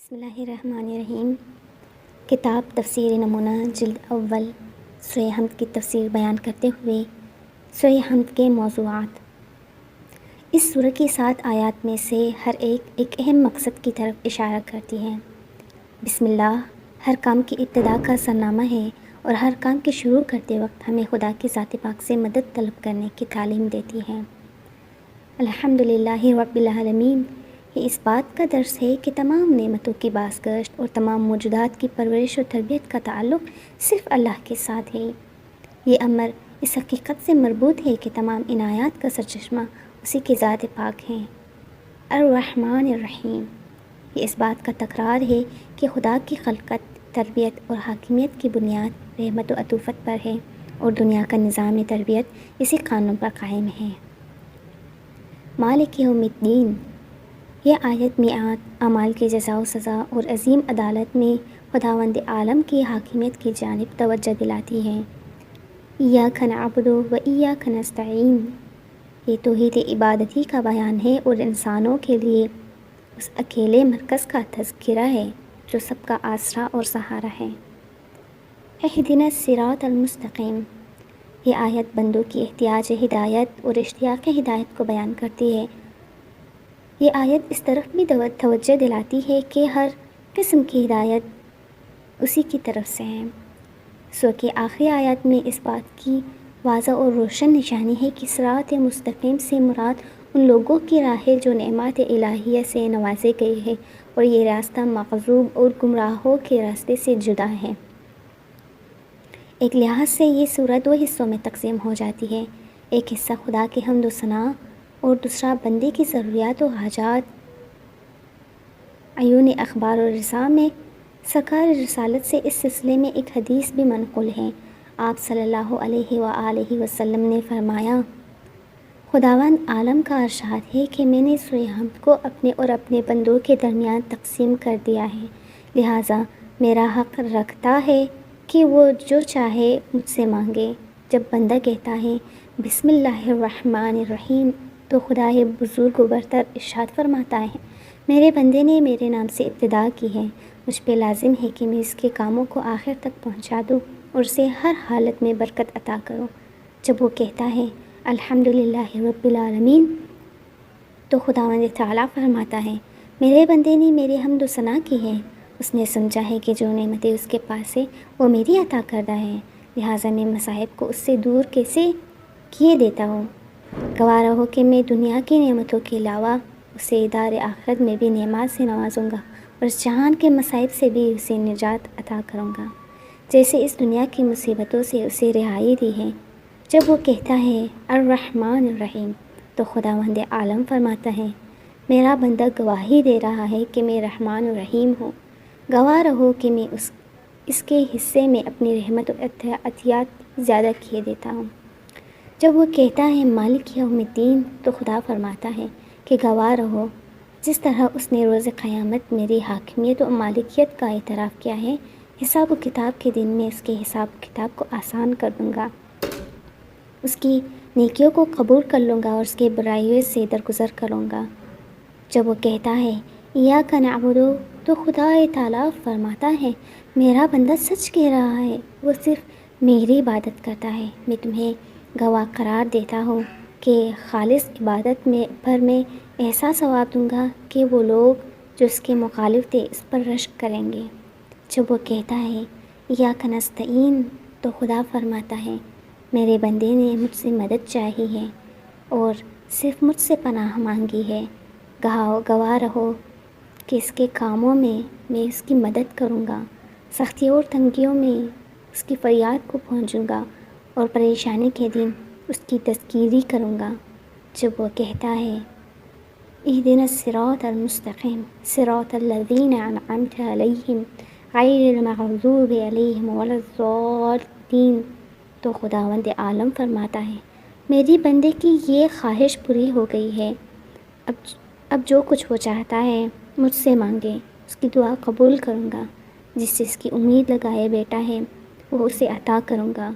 بسم اللہ الرحمن الرحیم۔ کتاب تفسیر نمونہ جلد اول سورہ حمد کی تفسیر بیان کرتے ہوئے سورہ حمد کے موضوعات۔ اس سورہ کی 7 آیات میں سے ہر ایک اہم مقصد کی طرف اشارہ کرتی ہے۔ بسم اللہ ہر کام کی ابتدا کا سرنامہ ہے اور ہر کام کے شروع کرتے وقت ہمیں خدا کی ذات پاک سے مدد طلب کرنے کی تعلیم دیتی ہے۔ الحمدللہ رب العالمین، یہ اس بات کا درس ہے کہ تمام نعمتوں کی بازگشت اور تمام موجودات کی پرورش و تربیت کا تعلق صرف اللہ کے ساتھ ہے۔ یہ امر اس حقیقت سے مربوط ہے کہ تمام عنایات کا سرچشمہ اسی کی ذات پاک ہے، الرحمن الرحیم۔ یہ اس بات کا تکرار ہے کہ خدا کی خلقت، تربیت اور حاکمیت کی بنیاد رحمت و عطوفت پر ہے اور دنیا کا نظام تربیت اسی قانون پر قائم ہے۔ مالک یوم الدین، یہ آیت میعاد، اعمال کی جزا و سزا اور عظیم عدالت میں خداوند عالم کی حاکمیت کی جانب توجہ دلاتی ہے۔ ایاک نعبد و ایاک نستعین، یہ توحید عبادتی کا بیان ہے اور انسانوں کے لیے اس اکیلے مرکز کا تذکرہ ہے جو سب کا آسرا اور سہارا ہے۔ اہدنا الصراط المستقیم، یہ آیت بندوں کی احتیاج ہدایت اور اشتیاق ہدایت کو بیان کرتی ہے۔ یہ آیت اس طرف بھی توجہ دلاتی ہے کہ ہر قسم کی ہدایت اسی کی طرف سے ہے۔ سورہ کی آخری آیات میں اس بات کی واضح اور روشن نشانی ہے کہ صراط مستقیم سے مراد ان لوگوں کی راہ ہے جو نعمات الہیہ سے نوازے گئے ہیں اور یہ راستہ مغضوب اور گمراہوں کے راستے سے جدا ہے۔ ایک لحاظ سے یہ سورہ 2 حصوں میں تقسیم ہو جاتی ہے۔ ایک حصہ خدا کے حمد و ثنا اور دوسرا بندے کی ضروریات و حاجات۔ عیون اخبار و رسا میں سرکار رسالت سے اس سلسلے میں ایک حدیث بھی منقول ہے۔ آپ صلی اللہ علیہ وآلہ وسلم نے فرمایا، خداوند عالم کا ارشاد ہے کہ میں نے سورہ حمد کو اپنے اور اپنے بندوں کے درمیان تقسیم کر دیا ہے، لہٰذا میرا حق رکھتا ہے کہ وہ جو چاہے مجھ سے مانگے۔ جب بندہ کہتا ہے بسم اللہ الرحمن الرحیم تو خدا بزرگ و برتر ارشاد فرماتا ہے، میرے بندے نے میرے نام سے ابتدا کی ہے، مجھ پہ لازم ہے کہ میں اس کے کاموں کو آخر تک پہنچا دوں اور اسے ہر حالت میں برکت عطا کروں۔ جب وہ کہتا ہے الحمدللہ رب العالمین تو خداوند تعالیٰ فرماتا ہے، میرے بندے نے میری حمد و ثنا کی ہے، اس نے سمجھا ہے کہ جو نعمتیں اس کے پاس ہے وہ میری عطا کردہ ہے، لہٰذا میں مصائب کو اس سے دور کیسے کیے دیتا ہوں۔ گواہ رہو کہ میں دنیا کی نعمتوں کے علاوہ اسے دار آخرت میں بھی نعمات سے نوازوں گا اور اس جہان کے مصائب سے بھی اسے نجات عطا کروں گا، جیسے اس دنیا کی مصیبتوں سے اسے رہائی دی ہے۔ جب وہ کہتا ہے الرحمن الرحیم تو خداوند عالم فرماتا ہے، میرا بندہ گواہی دے رہا ہے کہ میں رحمان الرحیم ہوں، گواہ رہو کہ میں اس کے حصے میں اپنی رحمت و عطیات زیادہ کیے دیتا ہوں۔ جب وہ کہتا ہے مالک یوم الدین تو خدا فرماتا ہے کہ گواہ رہو، جس طرح اس نے روز قیامت میری حاکمیت و مالکیت کا اعتراف کیا ہے، حساب و کتاب کے دن میں اس کے حساب و کتاب کو آسان کر دوں گا، اس کی نیکیوں کو قبول کر لوں گا اور اس کے برائیوں سے درگزر کروں گا۔ جب وہ کہتا ہے ایاک نعبد تو خدا تعالیٰ فرماتا ہے، میرا بندہ سچ کہہ رہا ہے، وہ صرف میری عبادت کرتا ہے، میں تمہیں گواہ قرار دیتا ہوں کہ خالص عبادت پر میں ایسا ثواب دوں گا کہ وہ لوگ جو اس کے مخالف تھے اس پر رشک کریں گے۔ جب وہ کہتا ہے ایاک نستعین تو خدا فرماتا ہے، میرے بندے نے مجھ سے مدد چاہی ہے اور صرف مجھ سے پناہ مانگی ہے، گواہ رہو کہ اس کے کاموں میں میں اس کی مدد کروں گا، سختیوں اور تنگیوں میں اس کی فریاد کو پہنچوں گا اور پریشانی کے دن اس کی تذکیری کروں گا۔ جب وہ کہتا ہے اہدنا الصراط المستقیم صراط الذین انعمت علیہم غیر المغضوب علیہم ولا الضالین تو خداوند عالم فرماتا ہے، میری بندے کی یہ خواہش پوری ہو گئی ہے، اب جو کچھ وہ چاہتا ہے مجھ سے مانگے، اس کی دعا قبول کروں گا، جس سے اس کی امید لگائے بیٹھا ہے وہ اسے عطا کروں گا۔